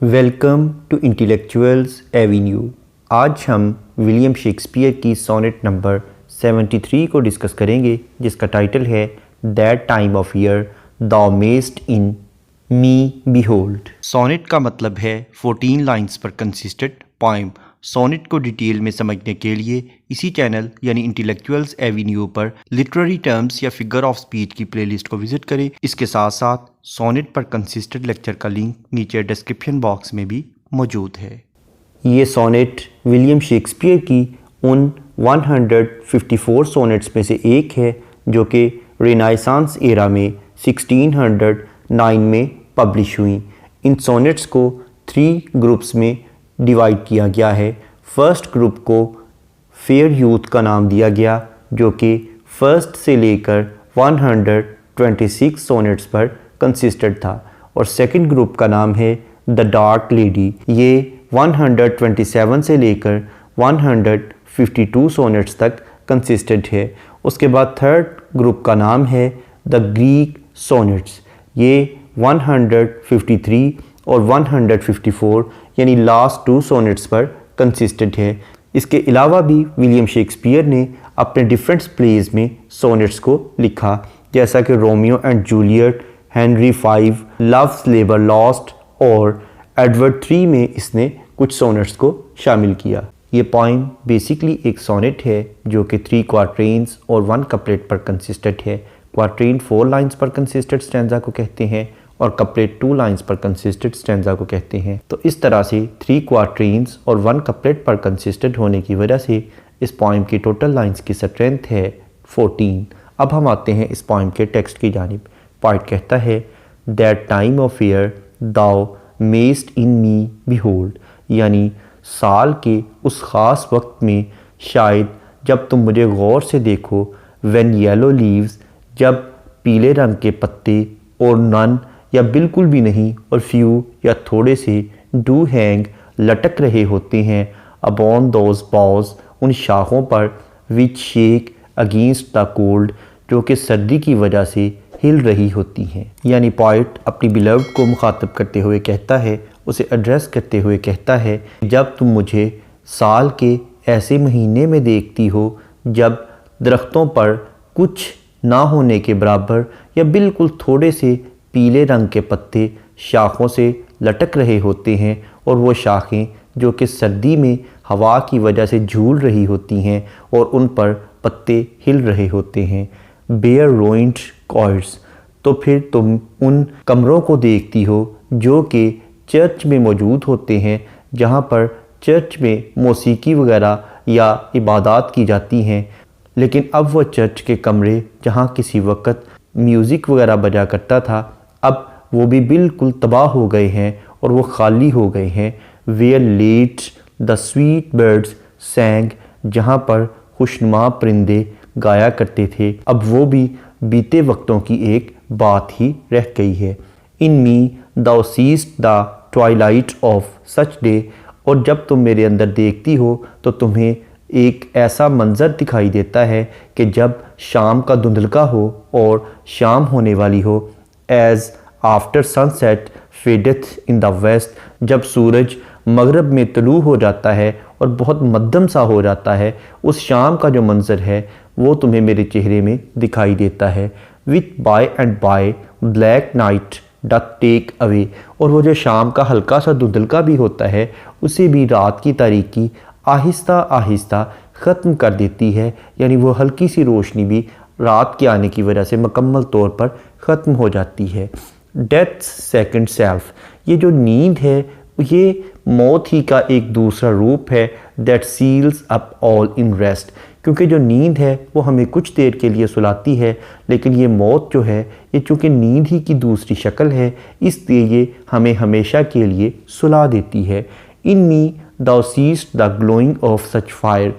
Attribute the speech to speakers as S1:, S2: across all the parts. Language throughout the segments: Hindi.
S1: Welcome to intellectuals avenue. आज हम विलियम शेक्सपियर की सोनेट नंबर 73 को डिस्कस करेंगे, जिसका टाइटल है that time of year thou mayst in me behold. Sonnet का मतलब है 14 लाइंस पर कंसिस्टेंट पोएम। सोनेट को डिटेल में समझने के लिए इसी चैनल यानी इंटेलेक्चुअल्स एवेन्यू पर लिटरेरी टर्म्स या फिगर ऑफ स्पीच की प्लेलिस्ट को विजिट करें। इसके साथ साथ सोनेट पर कंसिस्टेंट लेक्चर का लिंक नीचे डिस्क्रिप्शन बॉक्स में भी मौजूद है। ये सोनेट विलियम शेक्सपियर की उन 154 सोनेट्स में से एक है जो कि रेनाइसांस एरा में 1609 में पब्लिश हुई। इन सोनेट्स को 3 ग्रुप्स में डिवाइड किया गया है। फर्स्ट ग्रुप को फेयर यूथ का नाम दिया गया, जो कि फर्स्ट से लेकर 126 सोनेट्स पर कंसिस्टेंट था, और सेकंड ग्रुप का नाम है द डार्क लेडी। ये 127 से लेकर 152 सोनेट्स तक कंसिस्टेंट है। उसके बाद थर्ड ग्रुप का नाम है द ग्रीक सोनेट्स। ये 153 और 154 यानी लास्ट 2 सोनेट्स पर कंसिस्टेंट है। इसके अलावा भी विलियम शेक्सपियर ने अपने डिफरेंट प्लेज में सोनेट्स को लिखा, जैसा कि Romeo and Juliet, Henry V, loves labour lost और एडवर्ड III में इसने कुछ सोनेट्स को शामिल किया। ये पोइम बेसिकली एक सोनेट है जो कि 3 क्वार्ट्रेन्स और 1 कपलेट पर कंसिस्टेंट है। क्वार्ट्रेन 4 लाइंस पर कंसिस्टेंट स्टैंजा को कहते हैं और कपलेट 2 लाइंस पर कंसिस्टेंट स्टैंजा को कहते हैं। तो इस तरह से 3 क्वार्ट्रेन्स और 1 कपलेट पर कंसिस्टेंट होने की वजह से इस पोइम की टोटल लाइंस की स्ट्रेंथ है 14। अब हम आते हैं इस पोइम के टेक्स्ट की जानिब। पोइट कहता है that time of year thou mayst in me behold, यानी साल के उस ख़ास वक्त में शायद जब तुम मुझे गौर से देखो। व्हेन येलो लीव्स, जब पीले रंग के पत्ते, और नन या बिल्कुल भी नहीं, और फ्यू या थोड़े से, डू हैंग लटक रहे होते हैं, अपॉन दोज बॉज, उन शाखों पर, विच शेक अगेंस्ट द कोल्ड, जो कि सर्दी की वजह से हिल रही होती हैं। यानी पोइट अपनी बिलव्ड को मुखातब करते हुए कहता है, उसे एड्रेस करते हुए कहता है, जब तुम मुझे साल के ऐसे महीने में देखती हो जब दरख्तों पर कुछ ना होने के बराबर या बिल्कुल थोड़े से पीले रंग के पत्ते शाखों से लटक रहे होते हैं, और वो शाखें जो कि सर्दी में हवा की वजह से झूल रही होती हैं और उन पर पत्ते हिल रहे होते हैं। बेयर रोइंड कॉर्ड्स, तो फिर तुम उन कमरों को देखती हो जो कि चर्च में मौजूद होते हैं, जहाँ पर चर्च में मौसीकी वगैरह या इबादत की जाती हैं। लेकिन अब वो चर्च के कमरे जहाँ किसी वक्त म्यूज़िक वगैरह बजा करता था, अब वो भी बिल्कुल तबाह हो गए हैं और वो खाली हो गए हैं। Where late the sweet birds sang, जहाँ पर खुशनुमा परिंदे गाया करते थे, अब वो भी बीते वक्तों की एक बात ही रह गई है। In me thou seest the twilight of such day, और जब तुम मेरे अंदर देखती हो तो तुम्हें एक ऐसा मंज़र दिखाई देता है कि जब शाम का धुंधलका हो और शाम होने वाली हो। As after sunset fadeth in the west, जब सूरज मगरब में तलू हो जाता है और बहुत मध्यम सा हो जाता है, उस शाम का जो मंज़र है वो तुम्हें मेरे चेहरे में दिखाई देता है। With by and by black night doth take away, और वो जो शाम का हल्का सा धुंधलका भी होता है, उसे भी रात की तारीकी आहिस्ता आहिस्ता ख़त्म कर देती है। यानी वो हल्की सी रोशनी भी रात के आने की वजह से मुकम्मल तौर पर ख़त्म हो जाती है। डेथ सेकंड सेल्फ, ये जो नींद है ये मौत ही का एक दूसरा रूप है। That seals up all in rest, क्योंकि जो नींद है वो हमें कुछ देर के लिए सुलाती है, लेकिन ये मौत जो है ये चूँकि नींद ही की दूसरी शक्ल है, इसलिए ये हमें हमेशा के लिए सुला देती है। In me thou seest the glowing of such fire,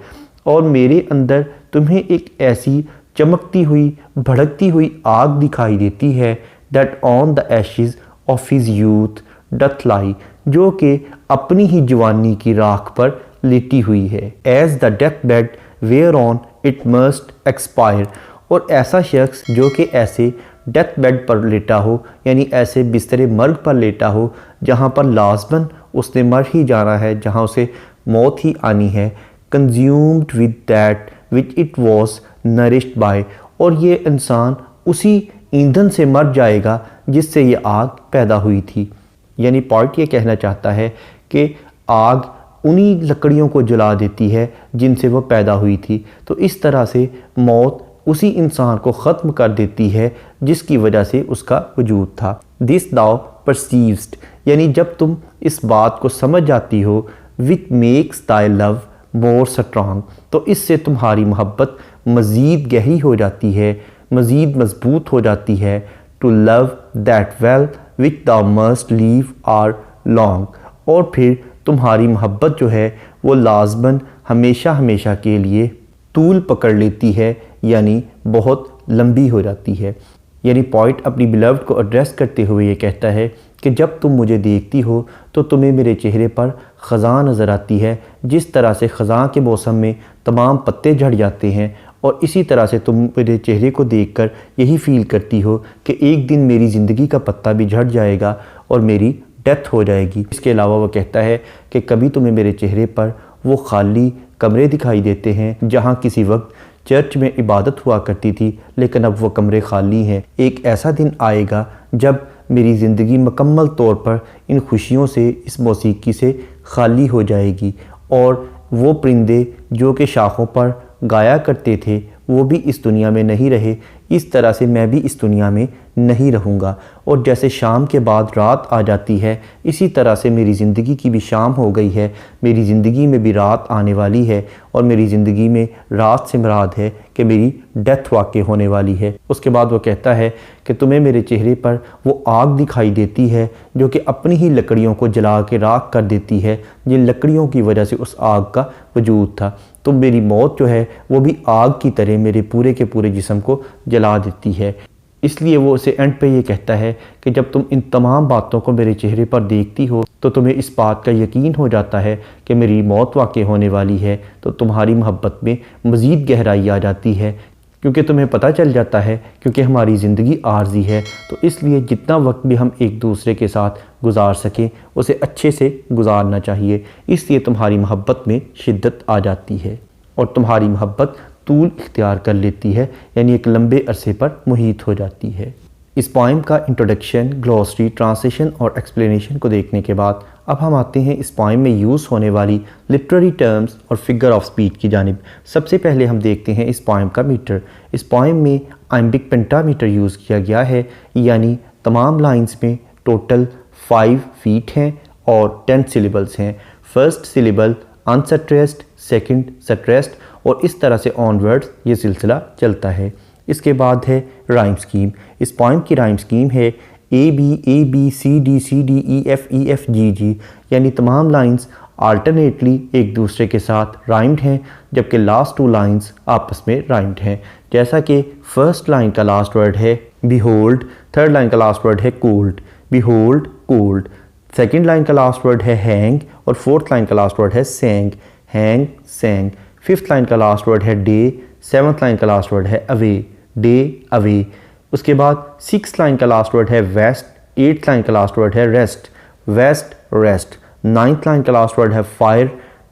S1: और मेरे अंदर तुम्हें एक ऐसी चमकती हुई भड़कती हुई आग दिखाई देती है। That on the ashes of his youth doth lie, जो कि अपनी ही जवानी की राख पर लेटी हुई है। As the death bed where on it must expire, और ऐसा शख्स जो कि ऐसे डेथ बेड पर लेटा हो, यानी ऐसे बिस्तरे मर्ग पर लेटा हो जहाँ पर लाजमन उसने मर ही जाना है, जहाँ उसे मौत ही आनी है। Consumed with that which it was nourished by, और ये इंसान उसी ईंधन से मर जाएगा जिससे ये आग पैदा हुई थी। यानी पॉइंट ये कहना चाहता है कि आग उन्हीं लकड़ियों को जला देती है जिनसे वो पैदा हुई थी। तो इस तरह से मौत उसी इंसान को ख़त्म कर देती है जिसकी वजह से उसका वजूद था। दिस दाउ परसीव्ड, यानी जब तुम इस बात को समझ जाती हो, विच makes thy love more strong, तो इससे तुम्हारी मोहब्बत मज़ीद गहरी हो जाती है, मज़ीद मजबूत हो जाती है। To love that well which thou must leave ere long, और फिर तुम्हारी मोहब्बत जो है वो लाजमन हमेशा हमेशा के लिए तूल पकड़ लेती है, यानी बहुत लंबी हो जाती है। यानी पॉइंट अपनी बिलव्ड को एड्रेस करते हुए ये कहता है कि जब तुम मुझे देखती हो तो तुम्हें मेरे चेहरे पर ख़ज़ां नज़र आती है, जिस तरह से ख़ज़ां के मौसम में तमाम पत्ते झड़ जाते हैं, और इसी तरह से तुम मेरे चेहरे को देखकर यही फ़ील करती हो कि एक दिन मेरी ज़िंदगी का पत्ता भी झड़ जाएगा और मेरी डेथ हो जाएगी। इसके अलावा वो कहता है कि कभी तुम्हें मेरे चेहरे पर वो खाली कमरे दिखाई देते हैं जहाँ किसी वक्त चर्च में इबादत हुआ करती थी, लेकिन अब वो कमरे खाली हैं। एक ऐसा दिन आएगा जब मेरी ज़िंदगी मुकम्मल तौर पर इन खुशियों से, इस मौसीकी से खाली हो जाएगी, और वो परिंदे जो कि शाखों पर गाया करते थे वो भी इस दुनिया में नहीं रहे। इस तरह से मैं भी इस दुनिया में नहीं रहूँगा, और जैसे शाम के बाद रात आ जाती है, इसी तरह से मेरी ज़िंदगी की भी शाम हो गई है, मेरी ज़िंदगी में भी रात आने वाली है, और मेरी ज़िंदगी में रात से मुराद है कि मेरी डेथ वाक़ई होने वाली है। उसके बाद वो कहता है कि तुम्हें मेरे चेहरे पर वो आग दिखाई देती है जो कि अपनी ही लकड़ियों को जला के राख कर देती है, जिन लकड़ियों की वजह से उस आग का वजूद था। तो मेरी मौत जो है वो भी आग की तरह मेरे पूरे के पूरे जिस्म को जला देती है। इसलिए वो उसे एंड पे ये कहता है कि जब तुम इन तमाम बातों को मेरे चेहरे पर देखती हो तो तुम्हें इस बात का यकीन हो जाता है कि मेरी मौत वाक़ई होने वाली है, तो तुम्हारी मोहब्बत में मज़ीद गहराई आ जाती है, क्योंकि तुम्हें पता चल जाता है क्योंकि हमारी ज़िंदगी आर्जी है, तो इसलिए जितना वक्त भी हम एक दूसरे के साथ गुजार सकें उसे अच्छे से गुजारना चाहिए। इसलिए तुम्हारी मोहब्बत में शिद्दत आ जाती है और तुम्हारी मोहब्बत तूल इख्तियार कर लेती है, यानी एक लंबे अरसे पर मुहीत हो जाती है। इस पोइम का इंट्रोडक्शन, ग्लॉसरी, ट्रांसलेशन और एक्सप्लेनेशन को देखने के बाद अब हम आते हैं इस पोइम में यूज़ होने वाली लिटरेरी टर्म्स और फिगर ऑफ स्पीच की जानिब। सबसे पहले हम देखते हैं इस पोइम का मीटर। इस पोइम में आइम्बिक पेंटामीटर यूज़ किया गया है, यानी तमाम लाइंस में टोटल 5 फीट हैं और 10 सिलेबल्स हैं। First syllable unstressed, second stressed, और इस तरह से ऑनवर्ड्स ये सिलसिला चलता है। इसके बाद है राइम स्कीम। इस पोइम की राइम स्कीम है A B C D E F G G, यानी तमाम लाइंस आल्टरनेटली एक दूसरे के साथ राइम्ड हैं, जबकि लास्ट 2 लाइंस आपस में राइम्ड हैं। जैसा कि फर्स्ट लाइन का लास्ट वर्ड है बिहोल्ड, थर्ड लाइन का लास्ट वर्ड है cold, behold cold. Second line का लास्ट वर्ड है हैंग और फोर्थ लाइन का लास्ट वर्ड है Seng, Hang Seng. Fifth line का लास्ट वर्ड है डे, सेवन्थ लाइन का लास्ट वर्ड है अवे, डे अवे। उसके बाद 6th लाइन का लास्ट वर्ड है वेस्ट, 8th लाइन का लास्ट वर्ड है rest, waste rest. 9th line का लास्ट वर्ड है फायर,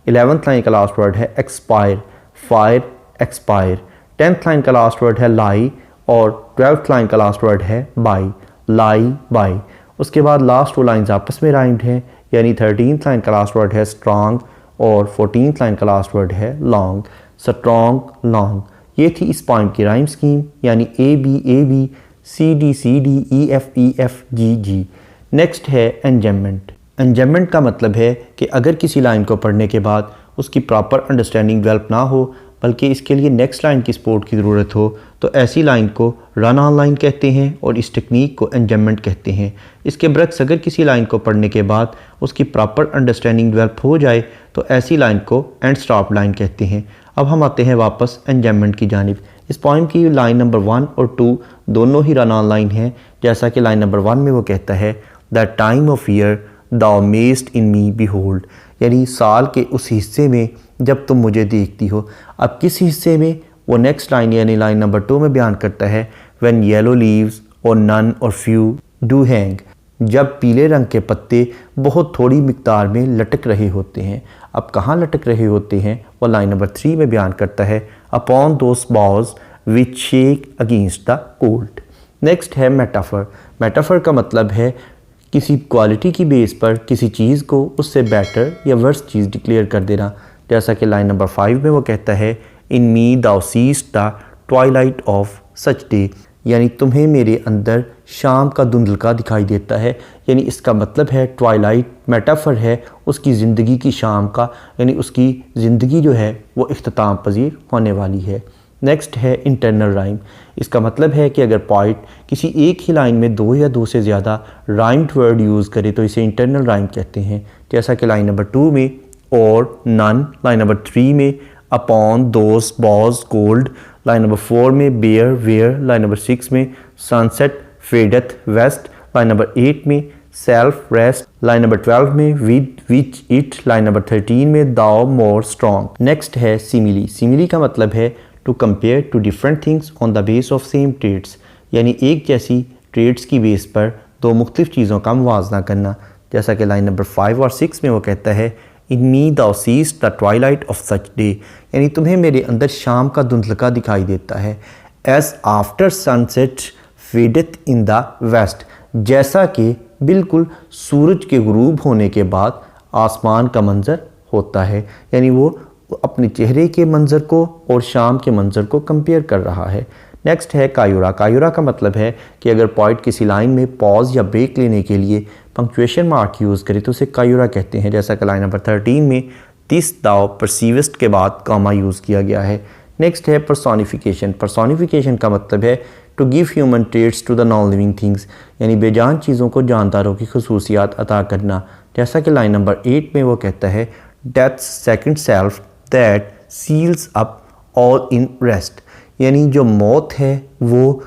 S1: 11th लाइन का लास्ट वर्ड है expire, fire expire. 10th line का लास्ट वर्ड है लाई और 12th लाइन का लास्ट वर्ड है बाई, लाई बाई। उसके बाद लास्ट 2 लाइन्स आपस में राइम्ड हैं, यानी 13th लाइन का लास्ट वर्ड है स्ट्रॉन्ग और 14th लाइन का लास्ट वर्ड है लॉन्ग, स्ट्रॉन्ग लॉन्ग। ये थी इस पोइम की राइम स्कीम, यानी A B C D E F G G. Next है एंजम्मेंट। एंजम्मेंट का मतलब है कि अगर किसी लाइन को पढ़ने के बाद उसकी प्रॉपर अंडरस्टैंडिंग डेवलप ना हो, बल्कि इसके लिए नेक्स्ट लाइन की सपोर्ट की ज़रूरत हो, तो ऐसी लाइन को रन ऑन लाइन कहते हैं और इस टेक्निक को एंजम्मेंट कहते हैं। इसके बरक्स अगर किसी लाइन को पढ़ने के बाद उसकी प्रॉपर अंडरस्टैंडिंग डेवलप हो जाए तो ऐसी लाइन को एंड स्टॉप लाइन कहते हैं। अब हम आते हैं वापस एंजम्मेंट की जानिब। इस पोइम की लाइन नंबर 1 और 2 दोनों ही रन ऑन लाइन हैं। जैसा कि लाइन नंबर 1 में वो कहता है the time of year thou mayst in me behold, यानी साल के उस हिस्से में जब तुम मुझे देखती हो। अब किस हिस्से में, वो नेक्स्ट लाइन यानी लाइन नंबर 2 में बयान करता है व्हेन येलो लीव्स और none और few do hang। जब पीले रंग के पत्ते बहुत थोड़ी मिकदार में लटक रहे होते हैं। अब कहाँ लटक रहे होते हैं वो लाइन नंबर 3 में बयान करता है, upon those boughs which shake against the cold। Next है मेटाफर। मेटाफर का मतलब है किसी क्वालिटी की बेस पर किसी चीज़ को उससे बेटर या वर्स चीज़ डिक्लेयर कर देना। जैसा कि लाइन नंबर 5 में वो कहता है, in me thou seest the twilight of such day, यानी तुम्हें मेरे अंदर शाम का धुंधलका दिखाई देता है। यानी इसका मतलब है ट्वाइलाइट मेटाफर है उसकी ज़िंदगी की शाम का, यानी उसकी ज़िंदगी जो है वो इख्तिताम पजीर होने वाली है। नेक्स्ट है इंटरनल राइम। इसका मतलब है कि अगर पोइट किसी एक ही लाइन में 2 या 2 से ज़्यादा राइम्ड वर्ड यूज़ करे तो इसे इंटरनल राइम कहते हैं। जैसा कि लाइन नंबर 2 में और नन, लाइन नंबर 3 में upon, those, boughs, cold, line number 4 में बेयर, वेयर, लाइन नंबर 6 में sunset, fadeth, west, line number 8 में सेल्फ, रेस्ट, लाइन नंबर 12 में with, which, it, line number 13 में दाउ, मोर, स्ट्रॉन्ग। नेक्स्ट है सिमिली। सिमिली का मतलब है to compare two different things on the base of same traits, यानी एक जैसी ट्रेड्स की बेस पर 2 मुख्तलिफ चीज़ों का मुवाजना करना। जैसा कि लाइन नंबर 5 और 6 में वो कहता है, in me thou seest the twilight of such day, यानी तुम्हें मेरे अंदर शाम का धुंधलका दिखाई देता है। As after sunset fadeth in the west, जैसा कि बिल्कुल सूरज के गुरूब होने के बाद आसमान का मंज़र होता है, यानी वो अपने चेहरे के मंज़र को और शाम के मंज़र को कंपेयर कर रहा है। नेक्स्ट है कायूरा। कायूरा का मतलब है कि अगर पोइट किसी लाइन में पॉज या ब्रेक लेने के लिए पंक्चुएशन मार्क यूज़ करे तो उसे कायूरा कहते हैं। जैसा कि लाइन नंबर 13 में दिस दाउ परसीवेस्ट के बाद कामा यूज़ किया गया है। नेक्स्ट है पर्सोनिफिकेशन। पर्सोनिफिकेशन का मतलब है to give human traits to the non living things, यानी बेजान चीज़ों को जानदारों की खसूसियात अता करना। जैसा कि लाइन नंबर 8 में वो कहता है, death's second self that seals up all in rest, यानी जो मौत है वो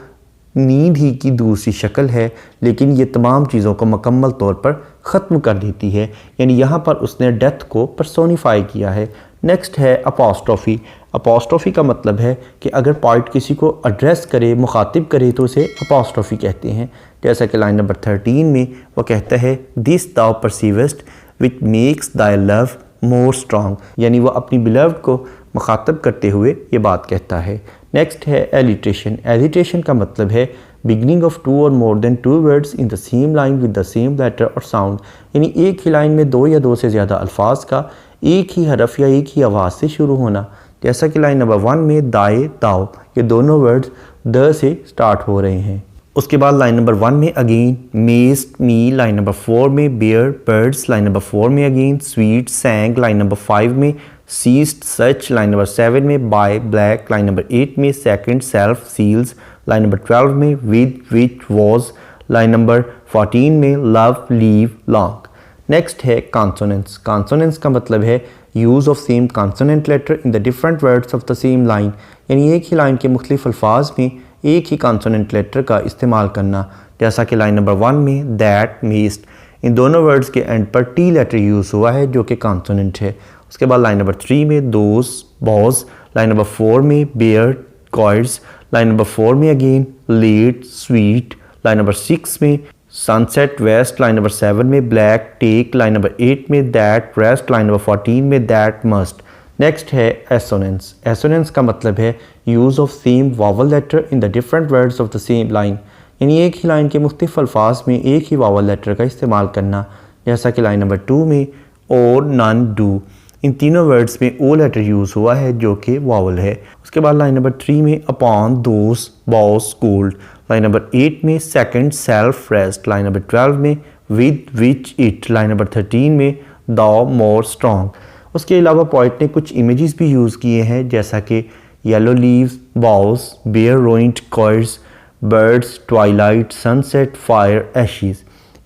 S1: नींद ही की दूसरी शक्ल है, लेकिन ये तमाम चीज़ों को मुकम्मल तौर पर ख़त्म कर देती है। यानी यहाँ पर उसने डेथ को पर्सोनीफाई किया है। नेक्स्ट है अपोस्ट्रोफी। अपोस्ट्रोफी का मतलब है कि अगर पोइट किसी को एड्रेस करे, मुखातिब करे तो उसे अपोस्ट्रोफी कहते हैं। जैसा कि लाइन नंबर 13 में वो कहता है, this thou perceivest which makes thy love more strong, यानी वो अपनी बिलव्ड को मुखातब करते हुए ये बात कहता है। नेक्स्ट है एलिट्रेशन। एलिट्रेशन का मतलब है बिगनिंग ऑफ 2 और more than 2 words in the same line with the same letter और साउंड, यानी एक ही लाइन में 2 या 2 से ज़्यादा अल्फाज का एक ही हरफ या एक ही आवाज़ से शुरू होना। जैसा कि लाइन नंबर 1 में दाए, दाओ, ये दोनों वर्ड्स द से स्टार्ट हो रहे हैं। उसके बाद लाइन नंबर 1 में अगेन, मेस्ट, मी, लाइन नंबर 4 में बियर, बर्ड्स, लाइन नंबर 4 में अगेन, स्वीट, सैंग, लाइन नंबर 5 में सीस्ट, सच, लाइन नंबर 7 में बाय, ब्लैक, लाइन नंबर 8 में second, self, seals, line number 12 में with, which, was, line number 14 में लव, लीव, लॉन्ग। नेक्स्ट है कॉन्सोनेंट्स। कॉन्सोनेंट्स का मतलब है use of same consonant letter in the different words of the same line, यानी एक ही लाइन के मुख्तलिफ अल्फाज में एक ही कॉन्सोनेंट लेटर का इस्तेमाल करना। जैसा कि लाइन नंबर 1 में दैट, मीस्ट, इन दोनों वर्ड्स के एंड पर टी लेटर यूज़ हुआ है जो कि कॉन्सोनेंट है। उसके बाद लाइन नंबर 3 में दोस, बॉज, लाइन नंबर 4 में बियर, कॉर्ड्स, लाइन नंबर 4 में again let, sweet, line number 6 में सनसेट, वेस्ट, लाइन नंबर 7 में ब्लैक, टेक, लाइन नंबर 8 में दैट, रेस्ट, लाइन नंबर 14 में दैट, मस्ट। नेक्स्ट है एसोनेंस। एसोनेंस का मतलब है use of same vowel letter in the different words of the same line, यानी एक ही लाइन के मुख्तलिफ अल्फाज में एक ही वावल लेटर का इस्तेमाल करना। जैसा कि लाइन नंबर 2 में और, नन, डू, इन तीनों वर्ड्स में ओ लेटर यूज़ हुआ है जो कि वावल है। उसके बाद लाइन नंबर 3 में अपॉन, दोस, बॉस, कोल्ड, लाइन नंबर 8 में second, self, rest, line number 12 में with, which, it, line number 13 में दाउ, मोर, स्ट्रॉन्ग। उसके अलावा पोइट ने कुछ इमेजेस भी यूज़ किए हैं जैसा कि yellow leaves, boughs, bare ruined, choirs, birds, twilight, sunset, fire, ashes.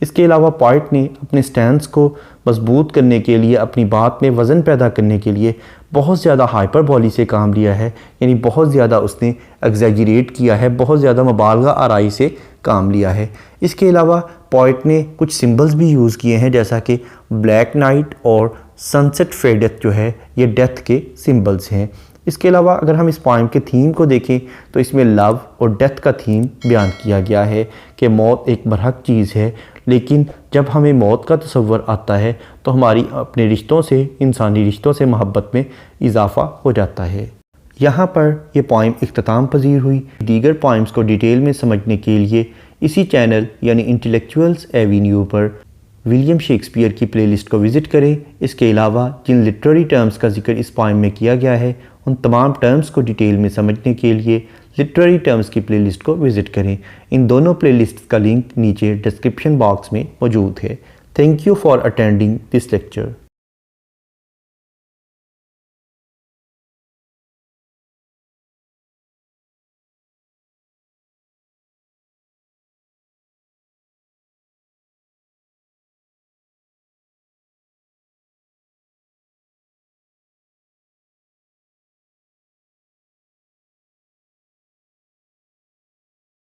S1: इसके अलावा पोइट ने अपने स्टैंस को मजबूत करने के लिए, अपनी बात में वज़न पैदा करने के लिए बहुत ज़्यादा हाइपरबोली से काम लिया है, यानी बहुत ज़्यादा उसने एग्जैजरेट किया है, बहुत ज़्यादा मुबालगा आराई से काम लिया है। इसके अलावा पोइट ने कुछ सिंबल्स भी यूज़ किए हैं जैसा कि ब्लैक नाइट और सनसेट फेडेथ जो है ये डेथ के सिंबल्स हैं। इसके अलावा अगर हम इस पोइम के थीम को देखें तो इसमें लव और डेथ का थीम बयान किया गया है कि मौत एक बरहक चीज़ है, लेकिन जब हमें मौत का तसव्वुर आता है तो हमारी अपने रिश्तों से, इंसानी रिश्तों से मोहब्बत में इजाफ़ा हो जाता है। यहाँ पर यह पोइम इख्तिताम पजीर हुई। दीगर पोइम्स को डिटेल में समझने के लिए इसी चैनल यानी इंटेलेक्चुअल्स एवेन्यू पर विलियम शेक्सपियर की प्लेलिस्ट को विज़िट करें। इसके अलावा जिन लिटरेरी टर्म्स का जिक्र इस पोइम में किया गया है उन तमाम टर्म्स को डिटेल में समझने के लिए लिटरेरी टर्म्स की प्लेलिस्ट को विज़िट करें। इन दोनों प्लेलिस्ट का लिंक नीचे डिस्क्रिप्शन बॉक्स में मौजूद है। Thank you for attending this lecture.